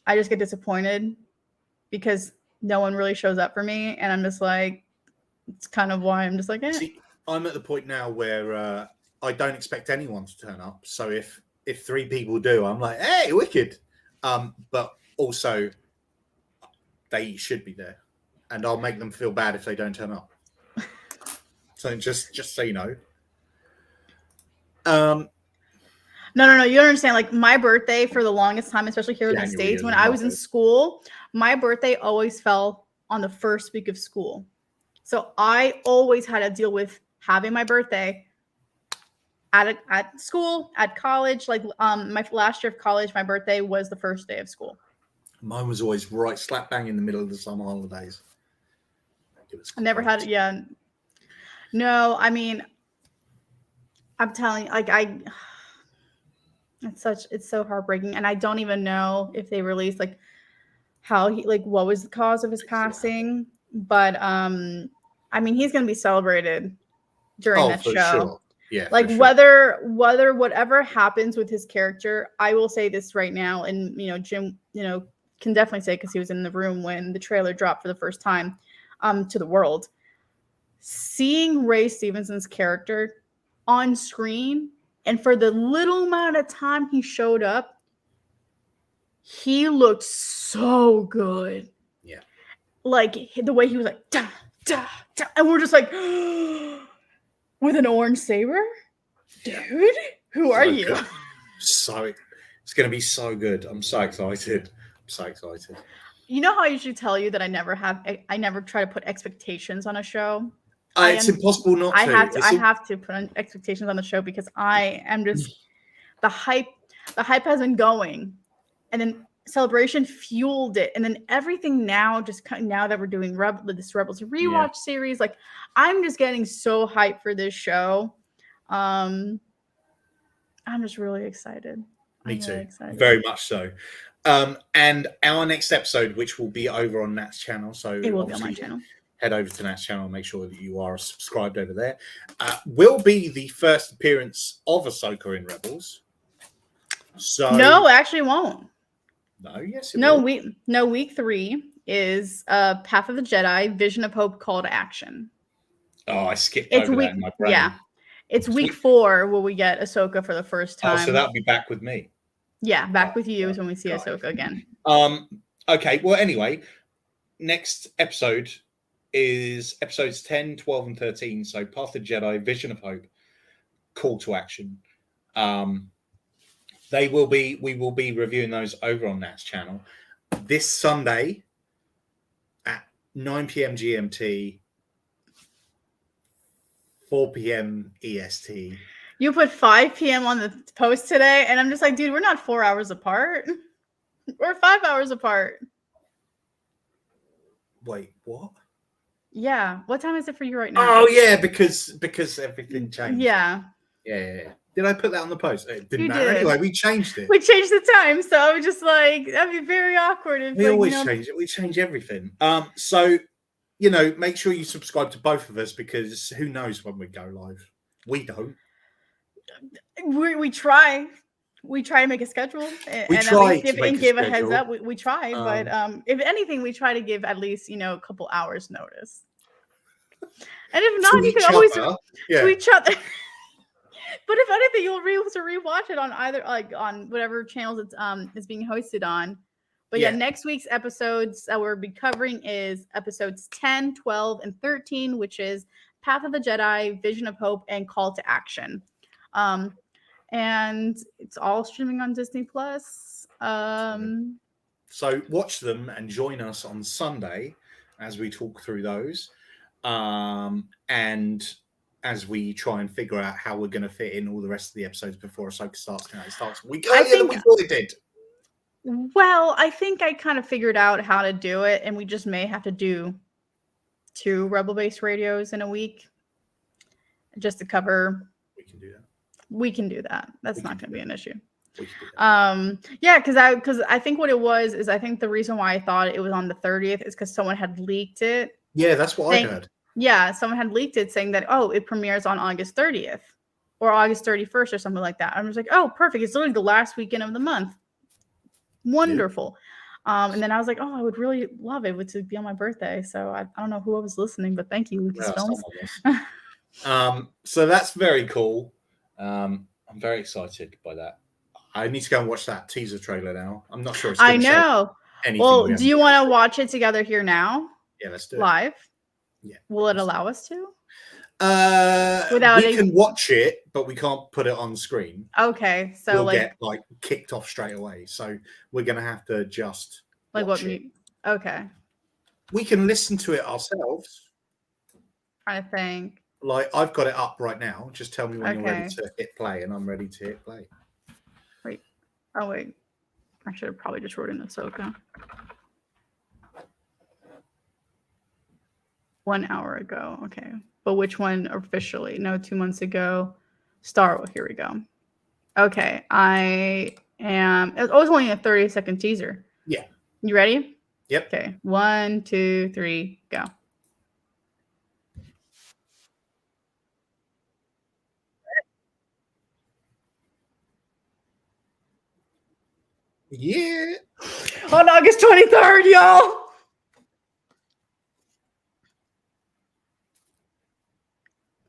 Speaker 2: I just get disappointed because no one really shows up for me, and I'm just like, it's kind of why I'm just like, eh.
Speaker 1: See, I'm at the point now where I don't expect anyone to turn up. So if 3 people do, I'm like, hey, wicked. But also, they should be there, and I'll make them feel bad if they don't turn up. So just so you know. No.
Speaker 2: You don't understand. Like my birthday for the longest time, especially here in the States, when I was in school, my birthday always fell on the first week of school. So I always had to deal with having my birthday at school, at college. Like my last year of college, my birthday was the first day of school.
Speaker 1: Mine was always right slap bang in the middle of the summer holidays. It was.
Speaker 2: I never had it. Yeah. No, I mean, I'm telling you, like it's so heartbreaking, and I don't even know if they released like how what was the cause of his passing, but I mean he's gonna be celebrated during that show.
Speaker 1: Sure. Yeah,
Speaker 2: like whether whatever happens with his character, I will say this right now, and Jim can definitely say because he was in the room when the trailer dropped for the first time to the world. Seeing Ray Stevenson's character on screen, and for the little amount of time he showed up, he looked so good.
Speaker 1: Yeah.
Speaker 2: Like the way he was like, da, da, da, and we're just like, with an orange saber? Dude, who are you?
Speaker 1: Good. So it's going to be so good. I'm so excited. You
Speaker 2: know how I usually tell you that I never try to put expectations on a show?
Speaker 1: It's impossible not to.
Speaker 2: I have to put on expectations on the show because I am just the hype has been going, and then Celebration fueled it, and then everything now that we're doing this Rebels Rewatch series, like I'm just getting so hyped for this show. I'm just really excited.
Speaker 1: Me too. Very much so. And our next episode, which will be over on Nat's channel, so
Speaker 2: it will be on my channel.
Speaker 1: Head over to Nat's channel and make sure that you are subscribed over there. Will be the first appearance of Ahsoka in Rebels. So
Speaker 2: no, actually won't.
Speaker 1: No, yes,
Speaker 2: week 3 is Path of the Jedi, Vision of Hope, Call to Action.
Speaker 1: Oh, I skipped over that in my brain.
Speaker 2: Yeah. It's week 4 where we get Ahsoka for the first time.
Speaker 1: Oh, so that'll be back with me.
Speaker 2: Yeah, back with you is when we see Ahsoka again.
Speaker 1: Okay, well, anyway, next episode is episodes 10, 12, and 13. So Path of the Jedi, Vision of Hope, Call to Action. We will be reviewing those over on Nat's channel this Sunday at 9 p.m. GMT, 4 p.m. EST.
Speaker 2: You put 5 p.m. on the post today, and I'm just like, dude, we're not 4 hours apart. We're 5 hours apart.
Speaker 1: Wait, what?
Speaker 2: Yeah. What time is it for you right now?
Speaker 1: Oh yeah, because everything changed.
Speaker 2: Yeah.
Speaker 1: Yeah. Did I put that on the post? It didn't
Speaker 2: You
Speaker 1: matter
Speaker 2: did.
Speaker 1: anyway. We changed it.
Speaker 2: We changed the time, so I was just like, that'd be very awkward. If,
Speaker 1: We
Speaker 2: like,
Speaker 1: always change it. We change everything. So, you know, make sure you subscribe to both of us because who knows when we go live. We don't.
Speaker 2: We try. We try to make a schedule and
Speaker 1: We
Speaker 2: at
Speaker 1: try
Speaker 2: least
Speaker 1: to make
Speaker 2: give
Speaker 1: a
Speaker 2: a heads
Speaker 1: schedule.
Speaker 2: up. We try, but if anything, we try to give at least a couple hours notice. And if not, you can always to each other. But if anything, you'll be able to rewatch it on either on whatever channels it's being hosted on. But yeah, next week's episodes that we'll be covering is episodes 10, 12, and 13, which is Path of the Jedi, Vision of Hope, and Call to Action. And it's all streaming on Disney Plus.
Speaker 1: So watch them and join us on Sunday as we talk through those. And as we try and figure out how we're going to fit in all the rest of the episodes before Ahsoka starts. It starts a week earlier than we thought it did.
Speaker 2: Well, I think I kind of figured out how to do it, and we just may have to do 2 Rebel-based radios in a week just to cover.
Speaker 1: We can do that.
Speaker 2: We can do that. That's not going to be an issue.
Speaker 1: Yeah,
Speaker 2: because I think what it was is I think the reason why I thought it was on the 30th is because someone had leaked it.
Speaker 1: Yeah, that's what I heard.
Speaker 2: Yeah, someone had leaked it saying that, it premieres on August 30th or August 31st or something like that. I was like, oh, perfect. It's literally the last weekend of the month. Wonderful. Yeah. And then I was like, I would really love it to be on my birthday. So I don't know who was listening, but thank you, Lucasfilms.
Speaker 1: So that's very cool. I'm very excited by that. I need to go and watch that teaser trailer now. I'm not sure it's going to show anything.
Speaker 2: Well, do you want to watch it together here now?
Speaker 1: Yeah, let's do it.
Speaker 2: Live?
Speaker 1: Yeah.
Speaker 2: Will it allow us to?
Speaker 1: We can watch it, but we can't put it on screen.
Speaker 2: Okay, so
Speaker 1: we'll get kicked off straight away. So we're gonna have to just watch it.
Speaker 2: Okay.
Speaker 1: We can listen to it ourselves.
Speaker 2: Trying to think.
Speaker 1: I've got it up right now. Just tell me when you're ready to hit play, and I'm ready to hit play.
Speaker 2: Wait. Oh wait. I should have probably just wrote in Ahsoka. 1 hour ago. Okay. But which one officially? No, 2 months ago. Star Wars. Here we go. Okay. It was only a 30-second teaser.
Speaker 1: Yeah.
Speaker 2: You ready?
Speaker 1: Yep.
Speaker 2: Okay. 1, 2, 3, go.
Speaker 1: Yeah.
Speaker 2: On August 23rd, y'all.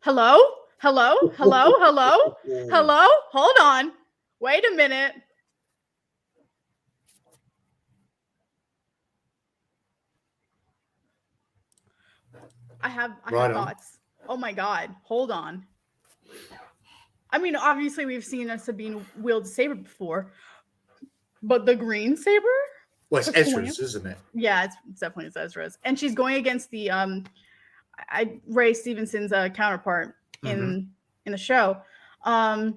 Speaker 2: Hello? Hello? Hello? Hello? Hello? Hold on. Wait a minute. I have thoughts. Oh my God. Hold on. I mean, obviously we've seen a Sabine wield a saber before, but the green saber?
Speaker 1: Well, it's Ezra's, isn't it?
Speaker 2: Yeah, it's definitely Ezra's. And she's going against the Ray Stevenson's counterpart in the show. Oh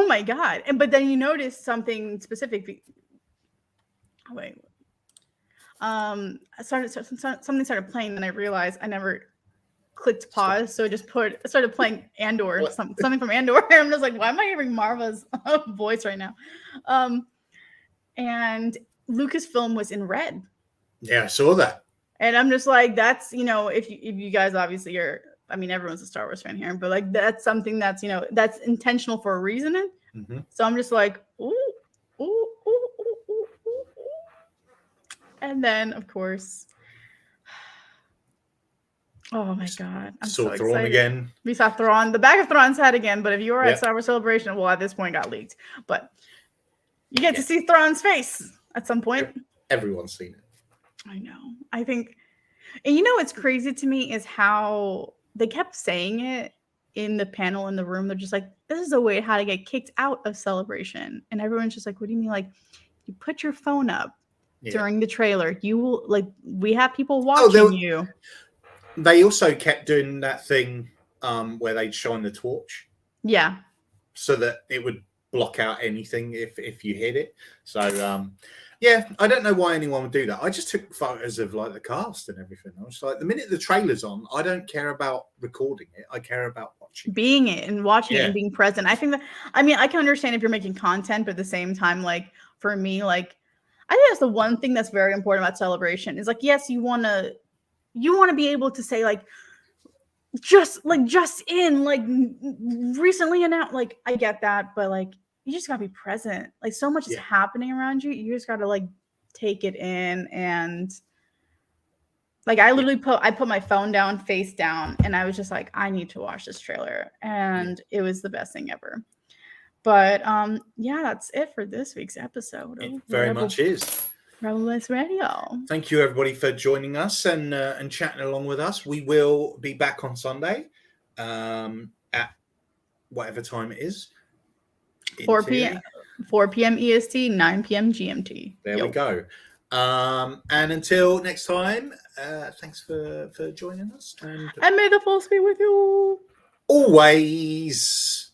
Speaker 2: my God! But then you notice something specific. Something started playing, and I realized I never clicked pause, so I just started playing Andor, something from Andor. I'm just like, why am I hearing Marva's voice right now? And Lucasfilm was in red.
Speaker 1: Yeah, I saw that.
Speaker 2: And I'm just like, that's, if you guys obviously are, I mean, everyone's a Star Wars fan here, but that's something that's, that's intentional for a reason. Mm-hmm. So I'm just like, ooh. And then, of course, oh my God. I'm so
Speaker 1: Thrawn
Speaker 2: excited.
Speaker 1: Again.
Speaker 2: We saw Thrawn, the back of Thrawn's head again, but if you were at Star Wars Celebration, well, at this point got leaked. But you get to see Thrawn's face at some point.
Speaker 1: Everyone's seen it.
Speaker 2: I know. I think, and what's crazy to me is how they kept saying it in the panel in the room. They're just like, this is a way how to get kicked out of Celebration. And everyone's just like, what do you mean? You put your phone up during the trailer. You will, we have people watching you.
Speaker 1: They also kept doing that thing where they'd shine the torch.
Speaker 2: Yeah.
Speaker 1: so that it would block out anything if you hit it. So yeah, I don't know why anyone would do that. I just took photos of like the cast and everything. I was like, the minute the trailer's on, I don't care about recording it. I care about watching
Speaker 2: being it and watching it
Speaker 1: Yeah.
Speaker 2: and being present. I think that, I mean, I can understand if you're making content, but at the same time, like for me, like I think that's the one thing that's very important about Celebration is like, yes, you want to be able to say like just in like recently announced, like I get that, but like you just gotta be present. Like so much is
Speaker 1: Yeah.
Speaker 2: happening around you. You just gotta like take it in. And like I literally put my phone down, face down, and I was just like, I need to watch this trailer. And it was the best thing ever. But yeah, that's it for this week's episode.
Speaker 1: It very much is.
Speaker 2: Rebels Radio.
Speaker 1: Thank you, everybody, for joining us and chatting along with us. We will be back on Sunday at whatever time it is.
Speaker 2: 4 p.m. EST, 9 p.m. GMT.
Speaker 1: There we go. And until next time, thanks for joining us. And
Speaker 2: may the force be with you.
Speaker 1: always.